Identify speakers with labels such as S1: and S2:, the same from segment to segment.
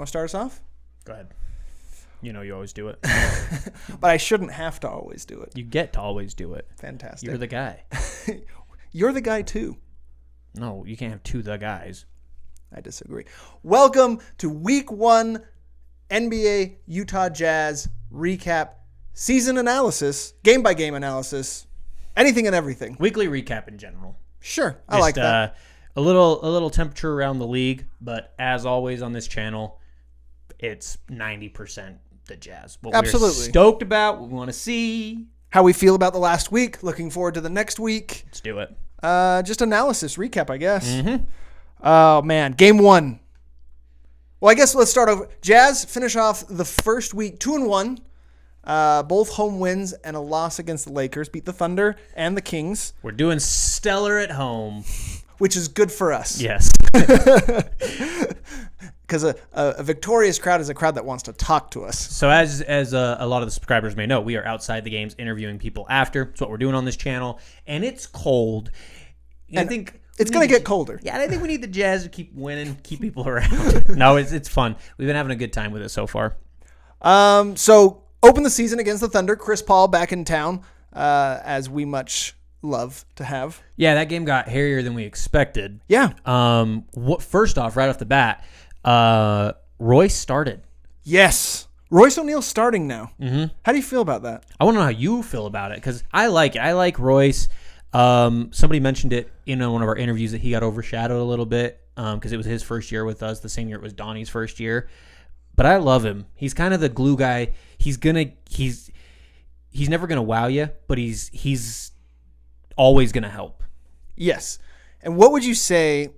S1: want to start us off?
S2: Go ahead. You know you always do it.
S1: But I shouldn't have to always do it.
S2: You get to always do it.
S1: Fantastic.
S2: You're the guy.
S1: You're the guy, too.
S2: No, you can't have two the guys.
S1: I disagree. Welcome to Week 1 NBA Utah Jazz recap, season analysis, game-by-game analysis, anything and everything.
S2: Weekly recap in general.
S1: Sure, I like that.
S2: A little temperature around the league, but as always on this channel, it's 90% the Jazz. What
S1: Absolutely.
S2: we're stoked about, what we want to see.
S1: How we feel about the last week, looking forward to the next week.
S2: Let's do it.
S1: Just analysis, recap, I guess.
S2: Mm-hmm.
S1: Oh, man. Game 1. Well, I guess let's start over. Jazz finish off the first week 2-1. Both home wins and a loss against the Lakers. Beat the Thunder and the Kings.
S2: We're doing stellar at home.
S1: Which is good for us.
S2: Yes.
S1: Because a victorious crowd is a crowd that wants to talk to us.
S2: So as a lot of the subscribers may know, we are outside the games interviewing people after. It's what we're doing on this channel. And it's cold. I think
S1: it's going to get colder.
S2: Yeah, I think we need the Jazz to keep winning, keep people around. No, it's fun. We've been having a good time with it so far.
S1: So open the season against the Thunder. Chris Paul back in town, as we much love to have.
S2: Yeah, that game got hairier than we expected.
S1: Yeah.
S2: First off, right off the bat, Royce started.
S1: Yes. Royce O'Neal's starting now.
S2: Mm-hmm.
S1: How do you feel about that?
S2: I want to know how you feel about it because I like it. I like Royce. Somebody mentioned it in one of our interviews that he got overshadowed a little bit because it was his first year with us, the same year it was Donnie's first year. But I love him. He's kind of the glue guy. He's never gonna wow you, but he's always gonna help.
S1: Yes. And what would you say?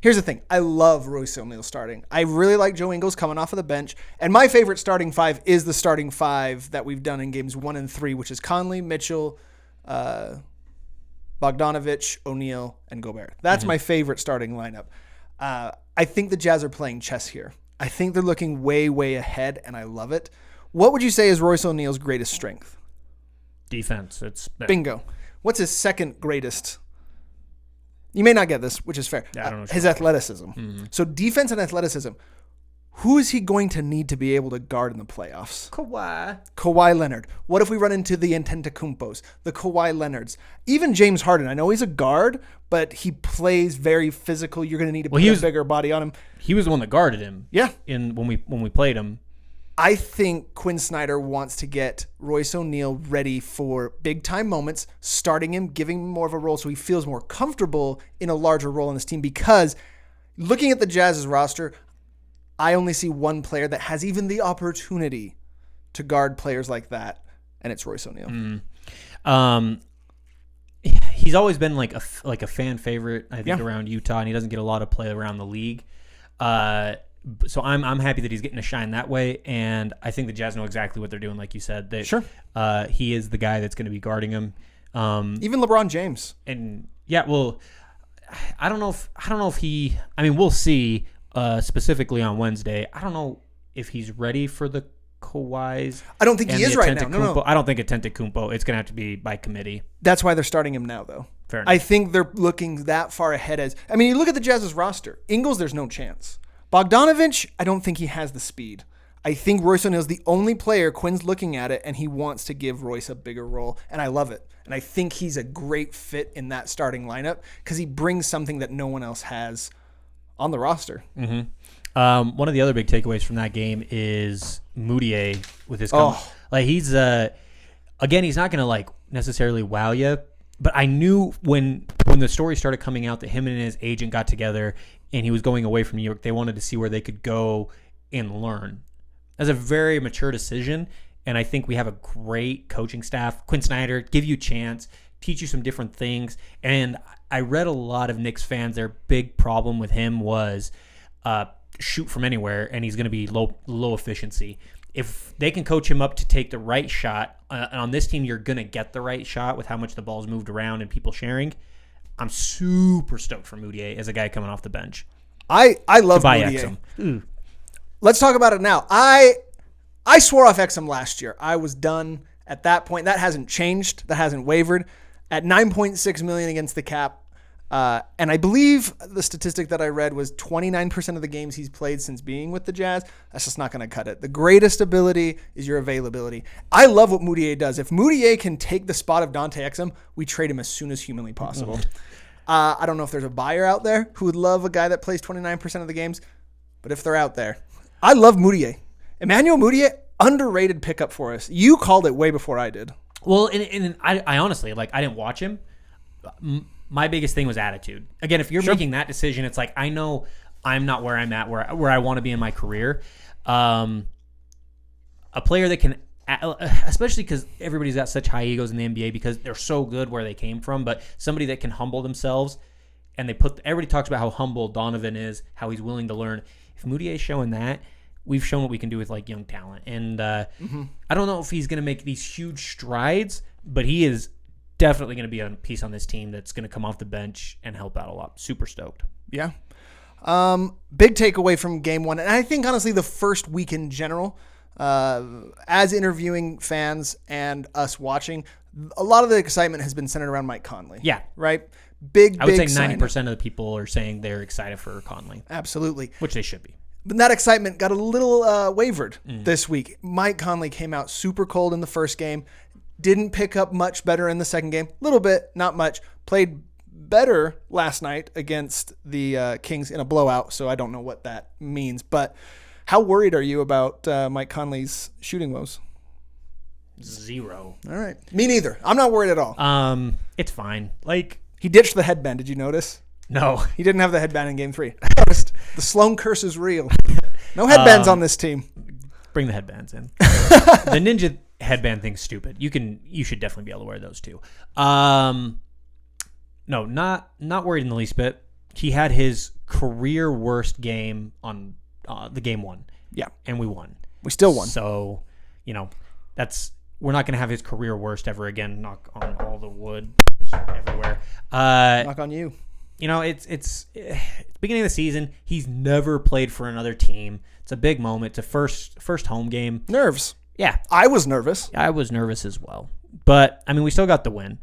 S1: Here's the thing. I love Royce O'Neal starting. I really like Joe Ingles coming off of the bench. And my favorite starting five is the starting five that we've done in games 1 and 3, which is Conley, Mitchell, Bogdanovich, O'Neal, and Gobert. That's my favorite starting lineup. I think the Jazz are playing chess here. I think they're looking way, way ahead, and I love it. What would you say is Royce O'Neal's greatest strength?
S2: Defense.
S1: Bingo. What's his second greatest? You may not get this, which is fair.
S2: Yeah, I don't know
S1: his athleticism.
S2: Mm-hmm.
S1: So defense and athleticism. Who is he going to need to be able to guard in the playoffs? Kawhi Leonard. What if we run into the Antetokounmpos, the Kawhi Leonards, even James Harden? I know he's a guard, but he plays very physical. You're going to need to put a bigger body on him.
S2: He was the one that guarded him.
S1: Yeah.
S2: When we played him.
S1: I think Quinn Snyder wants to get Royce O'Neal ready for big-time moments, starting him, giving him more of a role so he feels more comfortable in a larger role in this team. Because looking at the Jazz's roster, I only see one player that has even the opportunity to guard players like that, and it's Royce O'Neal.
S2: He's always been like a fan favorite, I think, around Utah, and he doesn't get a lot of play around the league. So I'm happy that he's getting to shine that way, and I think the Jazz know exactly what they're doing, like you said.
S1: Sure.
S2: He is the guy that's going to be guarding him.
S1: Even LeBron James.
S2: And yeah, well, I don't know if he. I mean, we'll see. Specifically on Wednesday, I don't know if he's ready for the Kawhis.
S1: I don't think he is right now. No.
S2: I don't think Antetokounmpo. It's going to have to be by committee.
S1: That's why they're starting him now, though.
S2: Fair enough.
S1: I think they're looking that far ahead. You look at the Jazz's roster. Ingles, there's no chance. Bogdanovich, I don't think he has the speed. I think Royce O'Neal's the only player. Quinn's looking at it, and he wants to give Royce a bigger role, and I love it. And I think he's a great fit in that starting lineup because he brings something that no one else has on the roster.
S2: Mm-hmm. One of the other big takeaways from that game is Moutier with his he's again, he's not going to necessarily wow you, but I knew when the story started coming out that him and his agent got together and he was going away from New York, they wanted to see where they could go and learn. That's a very mature decision, and I think we have a great coaching staff. Quinn Snyder, give you a chance, teach you some different things. And I read a lot of Knicks fans, their big problem with him was shoot from anywhere, and he's going to be low efficiency. If they can coach him up to take the right shot, on this team you're going to get the right shot with how much the ball's moved around and people sharing. I'm super stoked for Moutier as a guy coming off the bench.
S1: I love Moutier. Let's talk about it now. I swore off Exum last year. I was done at that point. That hasn't changed. That hasn't wavered. At $9.6 million against the cap, And I believe the statistic that I read was 29% of the games he's played since being with the Jazz. That's just not going to cut it. The greatest ability is your availability. I love what Moutier does. If Moutier can take the spot of Dante Exum, we trade him as soon as humanly possible. I don't know if there's a buyer out there who would love a guy that plays 29% of the games, but if they're out there, I love Moutier. Emmanuel Moutier, underrated pickup for us. You called it way before I did.
S2: Well, and I honestly, like, I didn't watch him. My biggest thing was attitude. Again, if you're making that decision, it's like, I know I'm not where I'm at, where I want to be in my career. A player that can, especially because everybody's got such high egos in the NBA because they're so good where they came from, but somebody that can humble themselves, and everybody talks about how humble Donovan is, how he's willing to learn. If Moutier's showing that, we've shown what we can do with like young talent. And I don't know if he's going to make these huge strides, but he is definitely going to be a piece on this team that's going to come off the bench and help out a lot. Super stoked.
S1: Yeah. Big takeaway from game one. And I think, honestly, the first week in general, as interviewing fans and us watching, a lot of the excitement has been centered around Mike Conley.
S2: Yeah.
S1: Right?
S2: I would say 90% of the people are saying they're excited for Conley.
S1: Absolutely.
S2: Which they should be.
S1: But that excitement got a little wavered this week. Mike Conley came out super cold in the first game. Didn't pick up much better in the second game. A little bit, not much. Played better last night against the Kings in a blowout, so I don't know what that means. But how worried are you about Mike Conley's shooting woes?
S2: 0.
S1: All right. Me neither. I'm not worried at all.
S2: It's fine. Like,
S1: he ditched the headband. Did you notice?
S2: No.
S1: He didn't have the headband in game 3. I noticed. The Sloan curse is real. No headbands on this team.
S2: Bring the headbands in. The Ninja headband thing's stupid. You should definitely be able to wear those too. No, not worried in the least bit. He had his career worst game on the game 1.
S1: Yeah.
S2: And we won.
S1: We still won.
S2: So, we're not going to have his career worst ever again. Knock on all the wood everywhere.
S1: Knock on you.
S2: It's beginning of the season. He's never played for another team. It's a big moment. It's a first home game.
S1: Nerves.
S2: Yeah.
S1: I was nervous.
S2: I was nervous as well. But, we still got the win.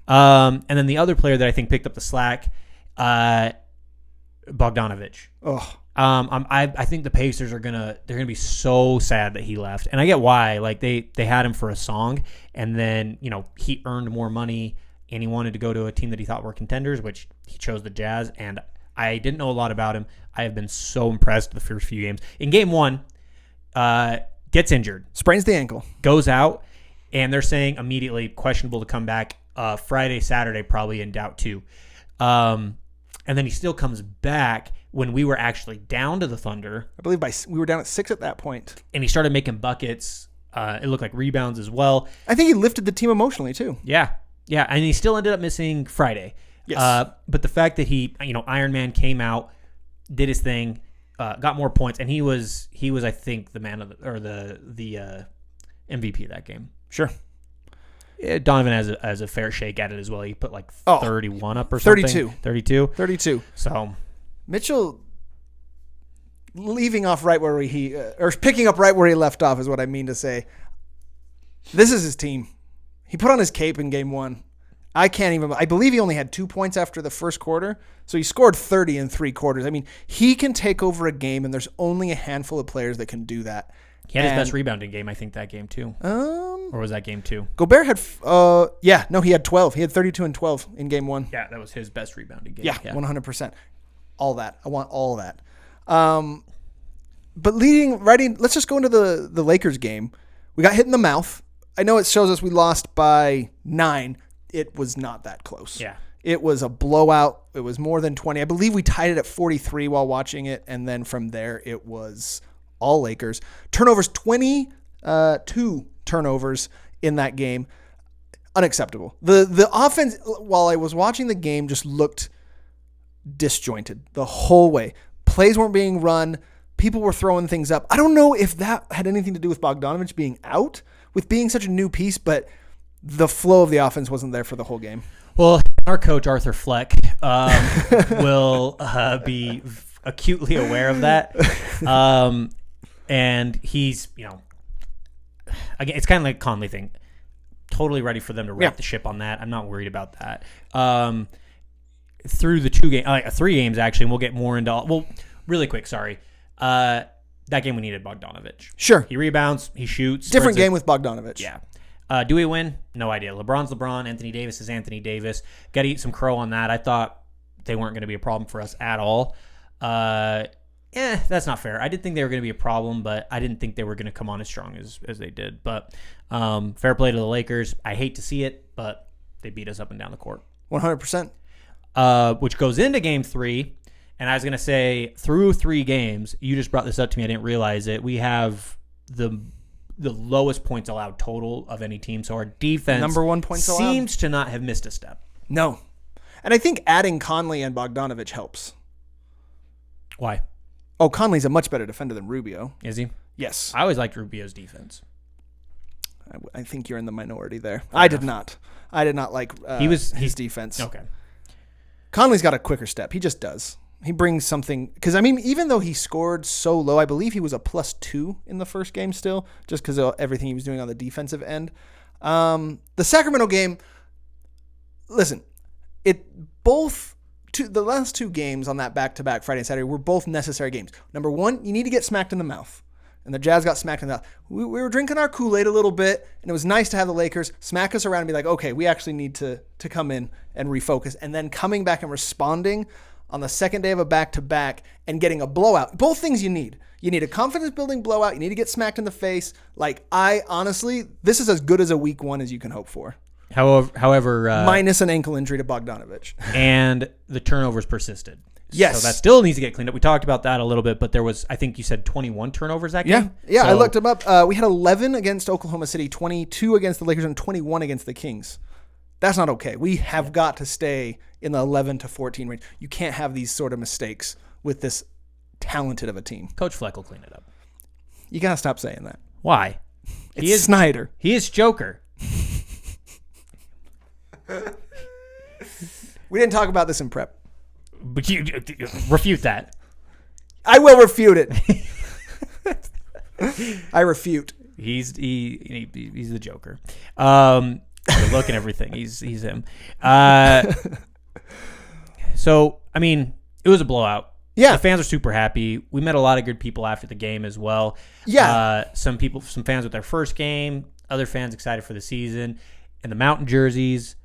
S2: And then the other player that I think picked up the slack, Bogdanović.
S1: Oh.
S2: I think the Pacers they're gonna be so sad that he left. And I get why. Like, they had him for a song, and then, he earned more money, and he wanted to go to a team that he thought were contenders, which he chose the Jazz. And I didn't know a lot about him. I have been so impressed the first few games. In game 1, gets injured.
S1: Sprains the ankle.
S2: Goes out, and they're saying immediately questionable to come back Friday, Saturday, probably in doubt too. And then he still comes back when we were actually down to the Thunder.
S1: I believe we were down at 6 at that point.
S2: And he started making buckets. It looked like rebounds as well.
S1: I think he lifted the team emotionally too.
S2: Yeah. Yeah. And he still ended up missing Friday.
S1: Yes.
S2: But the fact that he, Iron Man came out, did his thing, got more points, and he was I think the man of the MVP of that game.
S1: Sure.
S2: Donovan has a fair shake at it as well. He put like 31 up or something. 32. So
S1: Mitchell leaving off right where or picking up right where he left off is what I mean to say. This is his team. He put on his cape in game 1. I believe he only had 2 points after the first quarter. So he scored 30 in 3 quarters. I mean, he can take over a game, and there's only a handful of players that can do that.
S2: He had his best rebounding game, I think, that game too. Or was that game 2?
S1: Gobert had, he had 12. He had 32 and 12 in game 1.
S2: Yeah, that was his best rebounding game.
S1: Yeah. 100%. All that. I want all of that. But let's just go into the Lakers game. We got hit in the mouth. I know it shows us we lost by 9. It was not that close.
S2: Yeah.
S1: It was a blowout. It was more than 20. I believe we tied it at 43 while watching it, and then from there it was all Lakers. Turnovers, 22 turnovers in that game. Unacceptable. The offense, while I was watching the game, just looked disjointed the whole way. Plays weren't being run. People were throwing things up. I don't know if that had anything to do with Bogdanović being out, with being such a new piece, but the flow of the offense wasn't there for the whole game.
S2: Well, our coach, Arthur Fleck, will be acutely aware of that. And he's, again, it's kind of like a Conley thing. Totally ready for them to right the ship on that. I'm not worried about that. through the 3 games actually, and we'll get more into. Well, really quick, sorry. That game we needed Bogdanovic.
S1: Sure.
S2: He rebounds, he shoots.
S1: Different game with Bogdanovic.
S2: Yeah. Do we win? No idea. LeBron's LeBron. Anthony Davis is Anthony Davis. Got to eat some crow on that. I thought they weren't going to be a problem for us at all. That's not fair. I did think they were going to be a problem, but I didn't think they were going to come on as strong as they did. But fair play to the Lakers. I hate to see it, but they beat us up and down the court.
S1: 100%.
S2: Which goes into Game 3. And I was going to say, through 3 games, you just brought this up to me. I didn't realize it. We have the lowest points allowed total of any team. So our defense
S1: number 1 points allowed
S2: seems to not have missed a step.
S1: No. And I think adding Conley and Bogdanovic helps.
S2: Why?
S1: Oh, Conley's a much better defender than Rubio.
S2: Is he?
S1: Yes.
S2: I always liked Rubio's defense.
S1: I think you're in the minority there. I did not like his defense.
S2: Okay.
S1: Conley's got a quicker step. He just does. He brings something, because I mean, even though he scored so low, I believe he was a +2 in the first game still, just because of everything he was doing on the defensive end. The Sacramento game, listen, the last 2 games on that back-to-back Friday and Saturday were both necessary games. Number 1, you need to get smacked in the mouth. And the Jazz got smacked in the mouth. We were drinking our Kool-Aid a little bit, and it was nice to have the Lakers smack us around and be like, okay, we actually need to come in and refocus. And then coming back and responding on the second day of a back-to-back and getting a blowout. Both things you need. You need a confidence-building blowout. You need to get smacked in the face. Like, honestly, this is as good as a week 1 as you can hope for.
S2: However,
S1: minus an ankle injury to Bogdanovic.
S2: And the turnovers persisted.
S1: Yes.
S2: So that still needs to get cleaned up. We talked about that a little bit, but there was, I think you said 21 turnovers that game?
S1: Yeah, I looked them up. We had 11 against Oklahoma City, 22 against the Lakers, and 21 against the Kings. That's not okay. We have got to stay in the 11 to 14 range. You can't have these sort of mistakes with this talented of a team.
S2: Coach Fleck will clean it up.
S1: You got to stop saying that.
S2: Why?
S1: He is Snyder.
S2: He is Joker.
S1: We didn't talk about this in prep.
S2: But you refute that.
S1: I will refute it. I refute.
S2: He's the Joker. The look and everything. He's him. So I mean, it was a blowout.
S1: Yeah,
S2: the fans are super happy. We met a lot of good people after the game as well.
S1: Yeah,
S2: some fans with their first game. Other fans excited for the season. And the Mountain jerseys,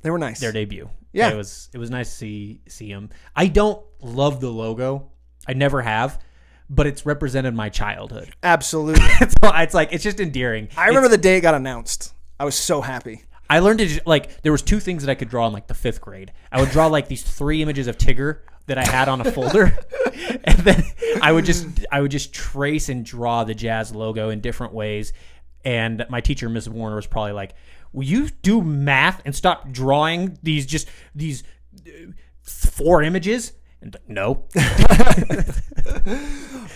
S1: they were nice.
S2: Their debut.
S1: Yeah,
S2: it was nice to see them. I don't love the logo. I never have. But it's represented my childhood.
S1: Absolutely.
S2: It's just endearing.
S1: I remember the day it got announced. I was so happy.
S2: I learned to, there was 2 things that I could draw in the 5th grade. I would draw these 3 images of Tigger that I had on a folder. And then I would just trace and draw the Jazz logo in different ways. And my teacher, Miss Warner, was probably like, will you do math and stop drawing these 4 images? And no.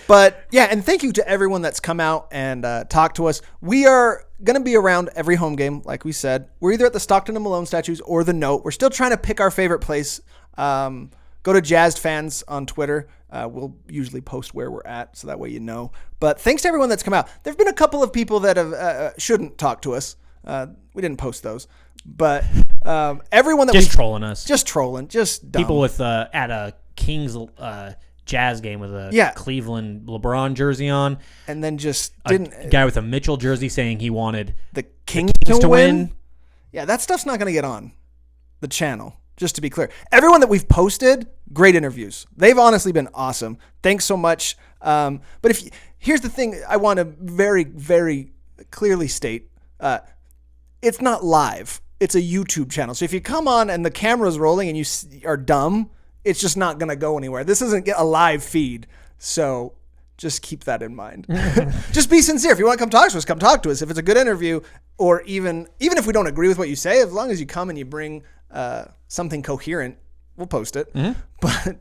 S1: But yeah, and thank you to everyone that's come out and talked to us. We are going to be around every home game, like we said. We're either at the Stockton and Malone statues or the Note. We're still trying to pick our favorite place. Go to Jazzed Fans on Twitter. We'll usually post where we're at, so that way you know. But thanks to everyone that's come out. There have been a couple of people that have shouldn't talk to us. We didn't post those. But everyone that
S2: just trolling us.
S1: Just trolling. Just dumb.
S2: People with at a Kings Jazz game with a Cleveland LeBron jersey on,
S1: and then just
S2: a guy with a Mitchell jersey saying he wanted
S1: the Kings to win. Yeah, that stuff's not going to get on the channel. Just to be clear, everyone that we've posted, great interviews. They've honestly been awesome. Thanks so much. But here's the thing, I want to very, very clearly state: it's not live. It's a YouTube channel. So if you come on and the camera's rolling and you are dumb, it's just not going to go anywhere. This isn't a live feed. So just keep that in mind. Just be sincere. If you want to come talk to us, come talk to us. If it's a good interview, or even if we don't agree with what you say, as long as you come and you bring something coherent, we'll post it. Mm-hmm. But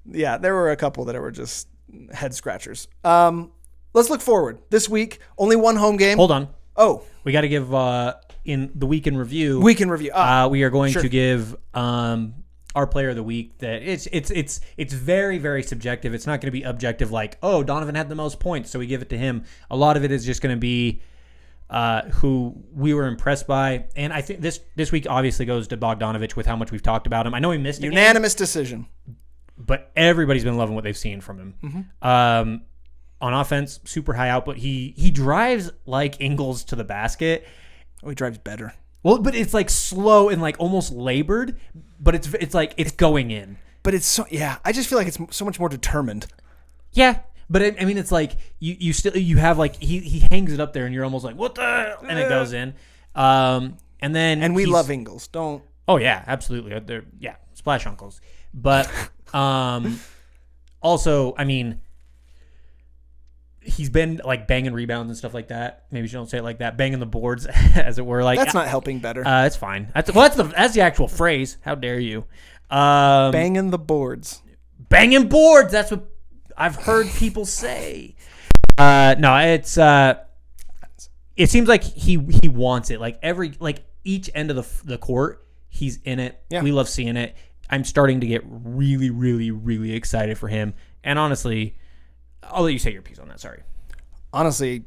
S1: yeah, there were a couple that were just head scratchers. Let's look forward. This week, only one home game.
S2: Hold on.
S1: Oh.
S2: We got to give in the week in review.
S1: Week in review.
S2: We are going to give our player of the week. That it's very, very subjective. It's not going to be objective. Like, oh, Donovan had the most points, so we give it to him. A lot of it is just going to be who we were impressed by. And I think this week obviously goes to Bogdanovic with how much we've talked about him. I know he missed a game,
S1: Unanimous decision.
S2: but everybody's been loving what they've seen from him. On offense, super high output. He drives like Ingles to the basket.
S1: Oh, he drives better.
S2: Well, but it's like slow and like almost labored, but it's like it's going in.
S1: But it's so, yeah, I just feel like it's so much more determined.
S2: Yeah, but I mean, it's like you have like he hangs it up there, and you're almost like what the, and it goes in. And
S1: we love Ingles. Don't.
S2: Oh yeah, absolutely. They're splash uncles. But also, I mean, he's been like banging rebounds and stuff like that. Maybe you don't say it like that. Banging the boards, as it were. Like
S1: that's not helping better.
S2: It's fine. That's the actual phrase. How dare you?
S1: Banging the boards.
S2: Banging boards. That's what I've heard people say. No, it's it seems like he wants it. Like each end of the court, he's in it.
S1: Yeah.
S2: We love seeing it. I'm starting to get really, really, really excited for him. And honestly, I'll let you say your piece on that. Sorry.
S1: Honestly,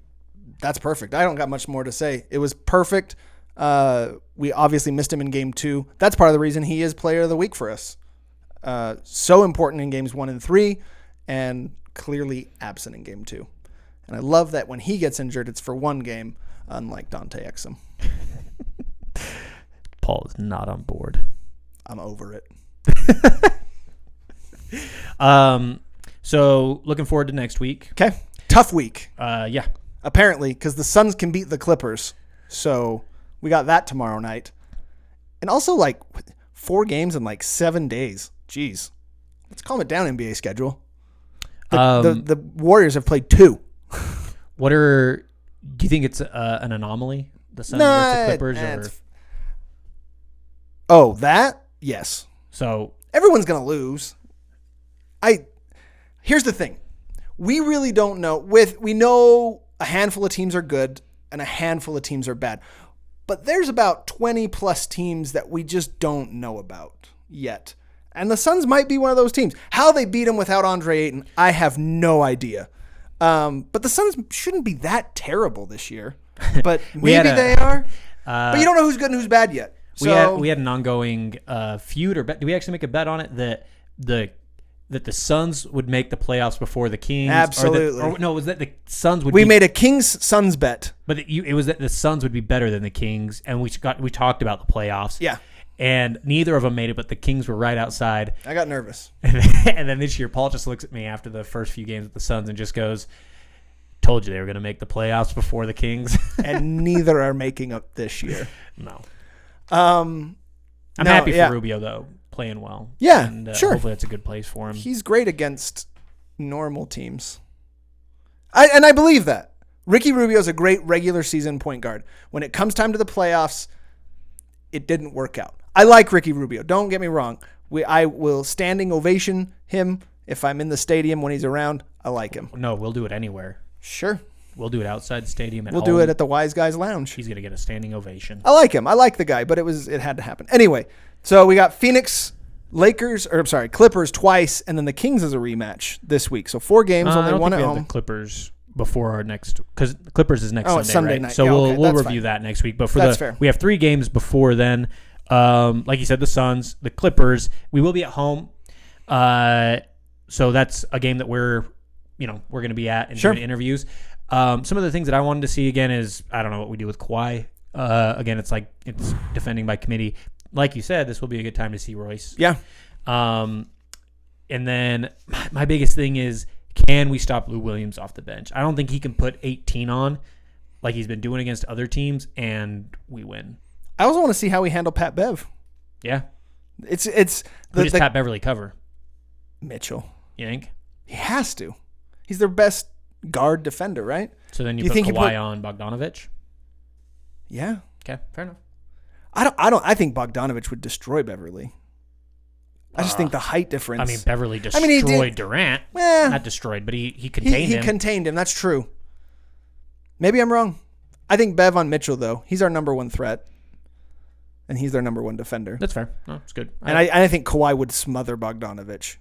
S1: that's perfect. I don't got much more to say. It was perfect. We obviously missed him in game 2. That's part of the reason he is player of the week for us. So important in games 1 and 3 and clearly absent in game 2. And I love that when he gets injured, it's for one game, unlike Dante Exum.
S2: Paul is not on board.
S1: I'm over it.
S2: So looking forward to next week.
S1: Okay. Tough week.
S2: Yeah.
S1: Apparently, because the Suns can beat the Clippers. So we got that tomorrow night. And also, like, 4 games in, like, 7 days. Jeez. Let's calm it down, NBA schedule. The Warriors have played 2.
S2: Do you think it's an anomaly? The Suns versus the Clippers?
S1: Oh, that? Yes.
S2: So
S1: everyone's going to lose. Here's the thing. We really don't know. We know a handful of teams are good and a handful of teams are bad. But there's about 20 plus teams that we just don't know about yet. And the Suns might be one of those teams. How they beat them without Andre Ayton, I have no idea. But the Suns shouldn't be that terrible this year. But maybe they are. But you don't know who's good and who's bad yet.
S2: We had an ongoing feud or bet. Did we actually make a bet on it that the Suns would make the playoffs before the Kings?
S1: Absolutely.
S2: It was that the Suns would.
S1: We made a Kings-Suns bet.
S2: But it was that the Suns would be better than the Kings, and we talked about the playoffs.
S1: Yeah.
S2: And neither of them made it, but the Kings were right outside.
S1: I got nervous.
S2: And then this year, Paul just looks at me after the first few games with the Suns and just goes, "Told you they were going to make the playoffs before the Kings."
S1: And neither are making up this year.
S2: No.
S1: I'm
S2: happy for Rubio, though, playing well.
S1: Yeah,
S2: and,
S1: sure.
S2: Hopefully that's a good place for him.
S1: He's great against normal teams. I believe that. Ricky Rubio is a great regular season point guard. When it comes time to the playoffs, it didn't work out. I like Ricky Rubio. Don't get me wrong. I will standing ovation him if I'm in the stadium when he's around. I like him.
S2: No, we'll do it anywhere.
S1: Sure.
S2: We'll do it outside the stadium.
S1: We'll do it at the Wise Guys Lounge.
S2: He's going to get a standing ovation.
S1: I like him. I like the guy, but it had to happen. Anyway, so we got Clippers twice, and then the Kings as a rematch this week. So 4 games, only one at home.
S2: The Clippers before our next, because Clippers is next Sunday,
S1: Sunday
S2: right?
S1: night.
S2: So
S1: Yeah,
S2: we'll review that next week. But fair. We have 3 games before then. Like you said, the Suns, the Clippers. We will be at home. So that's a game that we're going to be at and doing interviews. Some of the things that I wanted to see again is, I don't know what we do with Kawhi. Again, it's defending by committee. Like you said, this will be a good time to see Royce.
S1: Yeah.
S2: And then my biggest thing is, can we stop Lou Williams off the bench? I don't think he can put 18 on like he's been doing against other teams, and we win.
S1: I also want to see how we handle Pat Bev.
S2: Yeah.
S1: Who
S2: does Pat Beverly cover?
S1: Mitchell.
S2: You think?
S1: He has to. He's their best guard defender, right?
S2: So then you put Kawhi on Bogdanovic?
S1: Yeah.
S2: Okay, fair enough.
S1: I think Bogdanovic would destroy Beverly. I just think the height difference.
S2: I mean, Beverly destroyed Durant. Not destroyed, but he contained him.
S1: He contained him. That's true. Maybe I'm wrong. I think Bev on Mitchell, though. He's our number 1 threat. And he's their number 1 defender.
S2: That's fair. No, it's good.
S1: And I think Kawhi would smother Bogdanovic.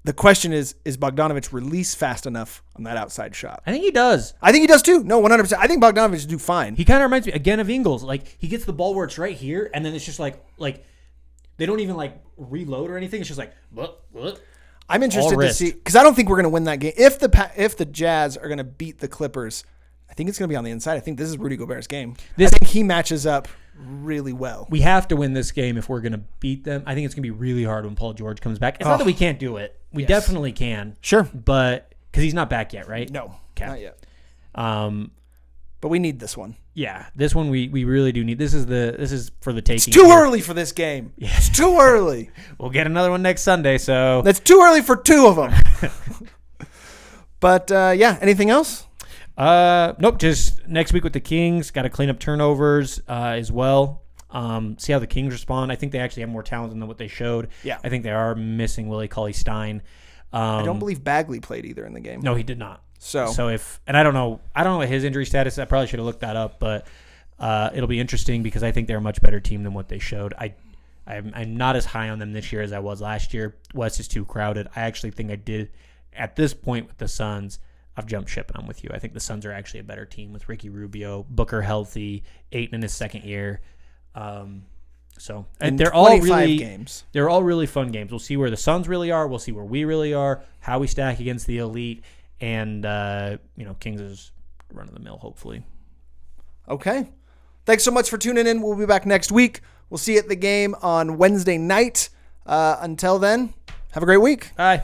S1: The question is Bogdanovich release fast enough on that outside shot?
S2: I think he does.
S1: I think he does too. No, 100%. I think Bogdanovich do fine.
S2: He kind of reminds me again of Ingles. Like he gets the ball where it's right here, and then it's just like they don't even like reload or anything. It's just like what?
S1: I'm interested to see because I don't think we're going to win that game. If the Jazz are going to beat the Clippers, I think it's going to be on the inside. I think this is Rudy Gobert's game. I think he matches up really well.
S2: We have to win this game if we're going to beat them. I think it's going to be really hard when Paul George comes back. It's not that we can't do it. We definitely can.
S1: Sure.
S2: But because he's not back yet, right?
S1: No, not yet. But we need this one.
S2: Yeah, this one we really do need. This is for the taking.
S1: It's too early for this game. Yeah. It's too early.
S2: We'll get another one next Sunday, so.
S1: That's too early for two of them. But, anything else?
S2: Nope, just next week with the Kings. Got to clean up turnovers as well. See how the Kings respond. I think they actually have more talent than what they showed.
S1: Yeah.
S2: I think they are missing Willie Cauley-Stein.
S1: I don't believe Bagley played either in the game.
S2: No, he did not.
S1: So
S2: if, and I don't know what his injury status is. I probably should have looked that up, but it'll be interesting because I think they're a much better team than what they showed. I'm not as high on them this year as I was last year. West is too crowded. I actually think I did at this point with the Suns. I've jumped ship and I'm with you. I think the Suns are actually a better team with Ricky Rubio, Booker healthy, Ayton in his second year. And they're all really games. They're all really fun games. We'll see where the Suns really are. We'll see where we really are. How we stack against the elite. And, Kings is run of the mill, hopefully.
S1: Okay. Thanks so much for tuning in. We'll be back next week. We'll see you at the game on Wednesday night. Until then, have a great week.
S2: Bye.